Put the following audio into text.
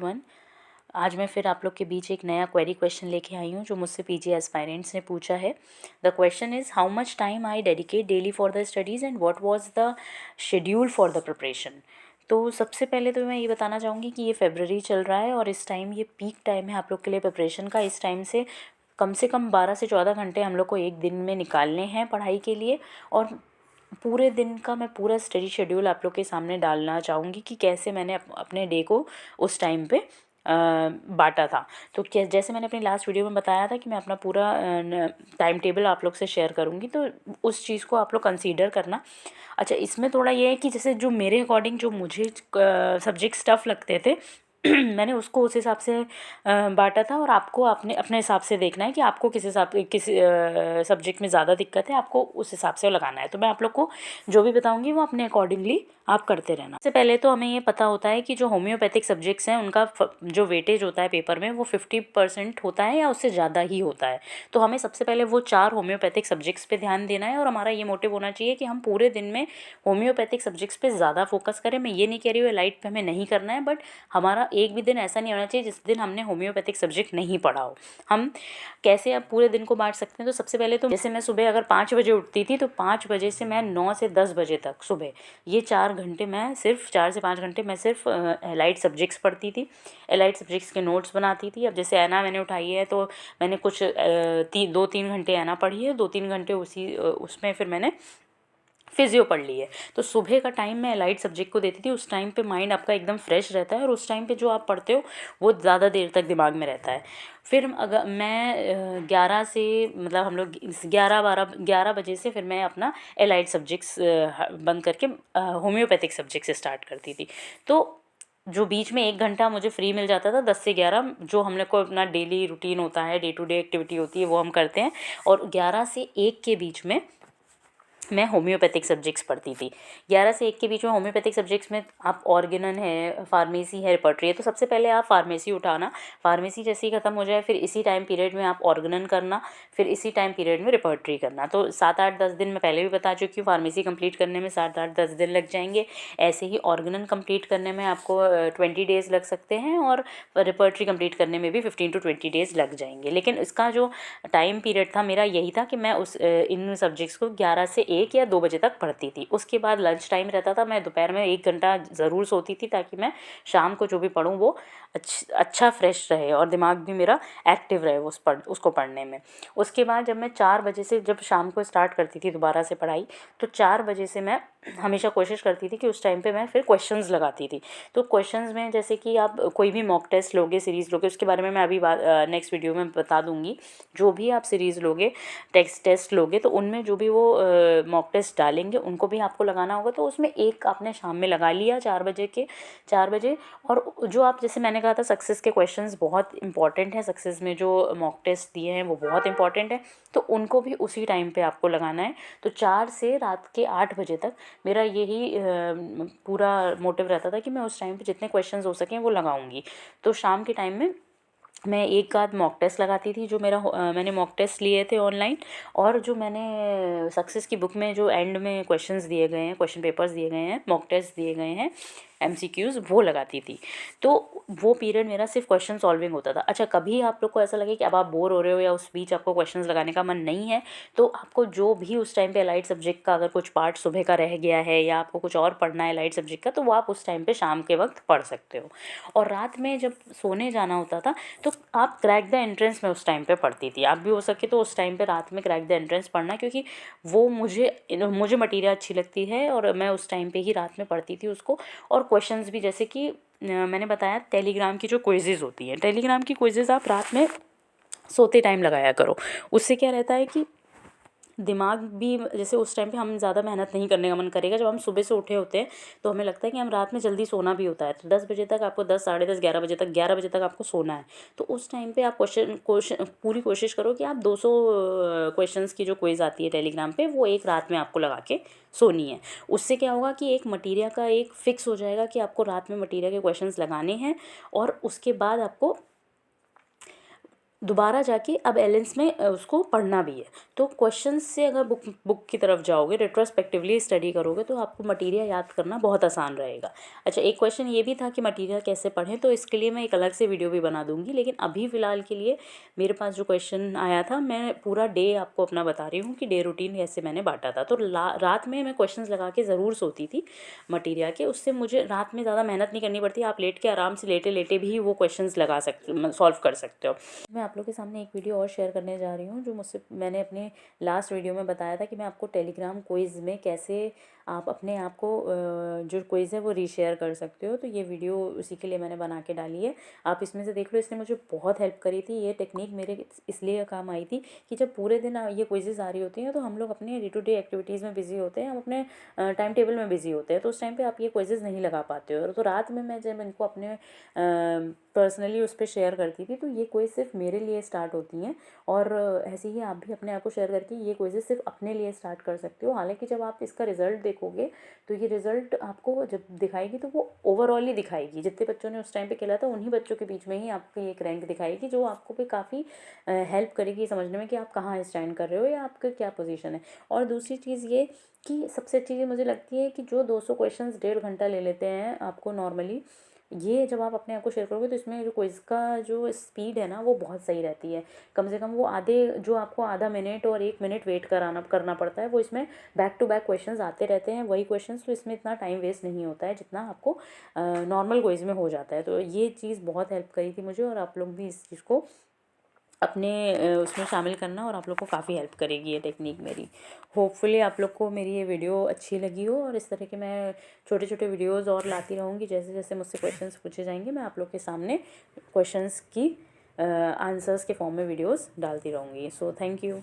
Everyone. आज मैं फिर आप लोग के बीच एक नया क्वेरी क्वेश्चन लेके आई हूँ जो मुझसे पीजी एस्पायरेंट्स ने पूछा है। The question is how much time I dedicate daily for the studies and what was the schedule for the preparation. तो सबसे पहले तो मैं ये बताना चाहूँगी कि ये फ़रवरी चल रहा है और इस टाइम ये पीक टाइम है आप लोग के लिए प्रिपरेशन का। इस टाइम से कम 12 से 14 घंटे हम लोग को एक दिन में निकालने हैं पढ़ाई के लिए। और पूरे दिन का मैं पूरा स्टडी शेड्यूल आप लोग के सामने डालना चाहूँगी कि कैसे मैंने अपने डे को उस टाइम पे बांटा था। तो जैसे मैंने अपनी लास्ट वीडियो में बताया था कि मैं अपना पूरा टाइम टेबल आप लोग से शेयर करूँगी, तो उस चीज़ को आप लोग कंसीडर करना। अच्छा, इसमें थोड़ा ये है कि जैसे जो मेरे अकॉर्डिंग जो मुझे सब्जेक्ट्स टफ लगते थे मैंने उसको उस हिसाब से बांटा था। और आपको अपने अपने हिसाब से देखना है कि आपको किस सब्जेक्ट में ज़्यादा दिक्कत है, आपको उस हिसाब से लगाना है। तो मैं आप लोग को जो भी बताऊंगी वो अपने अकॉर्डिंगली आप करते रहना। सबसे पहले तो हमें ये पता होता है कि जो होम्योपैथिक सब्जेक्ट्स हैं उनका जो वेटेज होता है पेपर में वो 50% होता है या उससे ज़्यादा ही होता है। तो हमें सबसे पहले वो 4 होम्योपैथिक सब्जेक्ट्स पे ध्यान देना है और हमारा ये मोटिव होना चाहिए कि हम पूरे दिन में होम्योपैथिक सब्जेक्ट्स पे ज़्यादा फोकस करें। मैं ये नहीं कह रही हूँ लाइट पे हमें नहीं करना है, बट हमारा एक भी दिन ऐसा नहीं होना चाहिए जिस दिन हमने होम्योपैथिक सब्जेक्ट नहीं पढ़ा हो। हम कैसे अब पूरे दिन को बांट सकते हैं? तो सबसे पहले तो जैसे मैं सुबह अगर 5 बजे उठती थी तो 5 बजे से मैं 9 से 10 बजे तक सुबह ये 4 घंटे मैं सिर्फ 4 से 5 घंटे मैं सिर्फ एलाइड सब्जेक्ट्स पढ़ती थी, एलाइड सब्जेक्ट्स के नोट्स बनाती थी। अब जैसे ऐना मैंने उठाई है तो मैंने कुछ 2-3 घंटे ऐना पढ़ी है, 2-3 घंटे उसमें फिर मैंने फिजियो पढ़ ली है। तो सुबह का टाइम मैं एलाइड सब्जेक्ट को देती थी। उस टाइम पे माइंड आपका एकदम फ्रेश रहता है और उस टाइम पे जो आप पढ़ते हो वो ज़्यादा देर तक दिमाग में रहता है। फिर अगर मैं 11 से मतलब हम लोग 11 बजे से फिर मैं अपना एलाइड सब्जेक्ट्स बंद करके होम्योपैथिक सब्जेक्ट से स्टार्ट करती थी। तो जो बीच में 1 घंटा मुझे फ्री मिल जाता था 10 से 11, जो हम लोग को अपना डेली रूटीन होता है, डे टू डे एक्टिविटी होती है, वो हम करते हैं। और 11 से 1 के बीच में मैं होम्योपैथिक सब्जेक्ट्स पढ़ती थी। 11 से 1 के बीच में होम्योपैथिक सब्जेक्ट्स में आप ऑर्गेनन है, फार्मेसी है, रिपर्टरी है। तो सबसे पहले आप फार्मेसी उठाना, फार्मेसी जैसे ही ख़त्म हो जाए फिर इसी टाइम पीरियड में आप ऑर्गेनन करना, फिर इसी टाइम पीरियड में रिपर्टरी करना। तो 7-8-10 दिन मैं पहले भी बता चुकी हूँ, फार्मेसी कंप्लीट करने में 7-8-10 दिन लग जाएंगे। ऐसे ही ऑर्गेनन कंप्लीट करने में आपको 20 डेज़ लग सकते हैं और रिपर्टरी कंप्लीट करने में भी 15 to 20 डेज़ लग जाएंगे। लेकिन इसका जो टाइम पीरियड था मेरा यही था कि मैं इन सब्जेक्ट्स को 11 से 1 या 2 बजे तक पढ़ती थी। उसके बाद लंच टाइम रहता था, मैं दोपहर में 1 घंटा ज़रूर सोती थी ताकि मैं शाम को जो भी पढूं वो अच्छा फ्रेश रहे और दिमाग भी मेरा एक्टिव रहे उसको पढ़ने में। उसके बाद जब मैं 4 बजे से जब शाम को स्टार्ट करती थी दोबारा से पढ़ाई, तो 4 बजे से मैं हमेशा कोशिश करती थी कि उस टाइम पे मैं फिर क्वेश्चंस लगाती थी। तो क्वेश्चंस में जैसे कि आप कोई भी मॉक टेस्ट लोगे, सीरीज़ लोगे, उसके बारे में मैं अभी नेक्स्ट वीडियो में बता दूंगी। जो भी आप सीरीज़ लोगे, टेस्ट लोगे, तो उनमें जो भी वो मॉक टेस्ट डालेंगे उनको भी आपको लगाना होगा। तो उसमें एक आपने शाम में लगा लिया 4 बजे। और जो आप जैसे मैंने कहा था सक्सेस के क्वेश्चंस बहुत इंपॉर्टेंट है, सक्सेस में जो मॉक टेस्ट दिए हैं वो बहुत इंपॉर्टेंट है, तो उनको भी उसी टाइम पे आपको लगाना है। तो 4 से रात के 8 बजे तक मेरा यही पूरा मोटिव रहता था कि मैं उस टाइम पे जितने क्वेश्चंस हो सकें वो लगाऊंगी। तो शाम के टाइम में मैं एक आध मॉक टेस्ट लगाती थी जो मैंने मॉक टेस्ट लिए थे ऑनलाइन। और जो मैंने सक्सेस की बुक में जो एंड में क्वेश्चंस दिए गए हैं, क्वेश्चन पेपर्स दिए गए हैं, मॉक टेस्ट दिए गए हैं, MCQs वो लगाती थी। तो वो पीरियड मेरा सिर्फ क्वेश्चन सॉल्विंग होता था। अच्छा, कभी आप लोग को ऐसा लगे कि अब आप बोर हो रहे हो या उस बीच आपको क्वेश्चंस लगाने का मन नहीं है, तो आपको जो भी उस टाइम पे लाइट सब्जेक्ट का अगर कुछ पार्ट सुबह का रह गया है या आपको कुछ और पढ़ना है लाइट सब्जेक्ट का, तो वो आप उस टाइम पे शाम के वक्त पढ़ सकते हो। और रात में जब सोने जाना होता था तो आप क्रैक द एंट्रेंस में उस टाइम पे पढ़ती थी। आप भी हो सके तो उस टाइम पे रात में क्रैक द एंट्रेंस पढ़ना, क्योंकि वो मुझे मटीरियल अच्छी लगती है और मैं उस टाइम पे ही रात में पढ़ती थी उसको। और क्वेश्चंस भी जैसे कि मैंने बताया टेलीग्राम की जो क्विज़ेज़ होती हैं, टेलीग्राम की क्विज़ेज़ आप रात में सोते टाइम लगाया करो। उससे क्या रहता है कि दिमाग भी जैसे उस टाइम पे हम ज़्यादा मेहनत नहीं करने का मन करेगा। जब हम सुबह से उठे होते हैं तो हमें लगता है कि हम रात में जल्दी सोना भी होता है। तो 10 बजे तक आपको 10 साढ़े 10 11 बजे तक आपको सोना है। तो उस टाइम पे आप क्वेश्चन पूरी कोशिश करो कि आप 200 क्वेश्चंस की जो क्विज़ आती है टेलीग्राम पे वो एक रात में आपको लगा के सोनी है। उससे क्या होगा कि एक मटीरियल का एक फिक्स हो जाएगा कि आपको रात में मटीरियल के क्वेश्चंस लगाने हैं। और उसके बाद आपको दोबारा जाके अब एलेंस में उसको पढ़ना भी है। तो क्वेश्चंस से अगर बुक की तरफ जाओगे, रेट्रोस्पेक्टिवली स्टडी करोगे, तो आपको मटेरियल याद करना बहुत आसान रहेगा। अच्छा, एक क्वेश्चन ये भी था कि मटेरियल कैसे पढ़ें, तो इसके लिए मैं एक अलग से वीडियो भी बना दूँगी, लेकिन अभी फ़िलहाल के लिए मेरे पास जो क्वेश्चन आया था, मैं पूरा डे आपको अपना बता रही हूँ कि डे रूटीन कैसे मैंने बाँटा था। तो रात में मैं क्वेश्चंस लगा के ज़रूर सोती थी मटेरियल के, उससे मुझे रात में ज़्यादा मेहनत नहीं करनी पड़ती। आप लेट के आराम से लेटे-लेटे भी वो क्वेश्चंस लगा सकते, सॉल्व कर सकते हो। मैं आप लोग के सामने एक वीडियो और शेयर करने जा रही हूँ, जो मुझसे मैंने अपने लास्ट वीडियो में बताया था कि मैं आपको टेलीग्राम क्विज़ में कैसे आप अपने आप को जो क्विज़ है वो रीशेयर कर सकते हो। तो ये वीडियो उसी के लिए मैंने बना के डाली है, आप इसमें से देख लो। इसने मुझे बहुत हेल्प करी थी। ये टेक्निक मेरे इसलिए काम आई थी कि जब पूरे दिन ये क्विज़ेज़ आ रही होती हैं, तो हम लोग अपने डे टू डे एक्टिविटीज़ में बिज़ी होते हैं, हम अपने टाइम टेबल में बिज़ी होते हैं, तो उस टाइम पे आप ये क्विज़ेज़ नहीं लगा पाते हो। तो रात में मैं जब इनको अपने पर्सनली उस पर शेयर करती थी, तो ये क्विज़ सिर्फ मेरे लिए स्टार्ट होती हैं, और ऐसे ही आप भी अपने आप को शेयर करके ये क्विज़ेज़ सिर्फ अपने लिए स्टार्ट कर सकते हो। हालांकि जब आप इसका रिज़ल्ट देखोगे, तो ये रिज़ल्ट आपको जब दिखाएगी, तो वो ओवरऑल ही दिखाएगी। जितने बच्चों ने उस टाइम पे खेला था, उन्हीं बच्चों के बीच में ही आपकी एक रैंक दिखाएगी, जो आपको भी काफ़ी हेल्प करेगी समझने में कि आप कहाँ स्टैंड कर रहे हो या आपका क्या पोजीशन है। और दूसरी चीज़ ये कि सबसे अच्छी चीज़ मुझे लगती है कि जो 200 क्वेश्चंस 1.5 घंटा ले लेते हैं आपको नॉर्मली, ये जब आप अपने आप को शेयर करोगे, तो इसमें जो क्विज़ का जो स्पीड है ना, वो बहुत सही रहती है। कम से कम वो जो आपको आधा मिनट और 1 मिनट वेट करना पड़ता है, वो इसमें बैक टू बैक क्वेश्चंस आते रहते हैं, वही क्वेश्चंस। तो इसमें इतना टाइम वेस्ट नहीं होता है जितना आपको नॉर्मल क्विज़ में हो जाता है। तो ये चीज़ बहुत हेल्प करी थी मुझे, और आप लोग भी इस चीज़ को अपने उसमें शामिल करना, और आप लोग को काफ़ी हेल्प करेगी ये टेक्निक मेरी। होपफुली आप लोग को मेरी ये वीडियो अच्छी लगी हो, और इस तरह के मैं छोटे छोटे वीडियोस और लाती रहूँगी। जैसे जैसे मुझसे क्वेश्चंस पूछे जाएंगे, मैं आप लोग के सामने क्वेश्चंस की आंसर्स के फॉर्म में वीडियोस डालती रहूँगी। So thank you.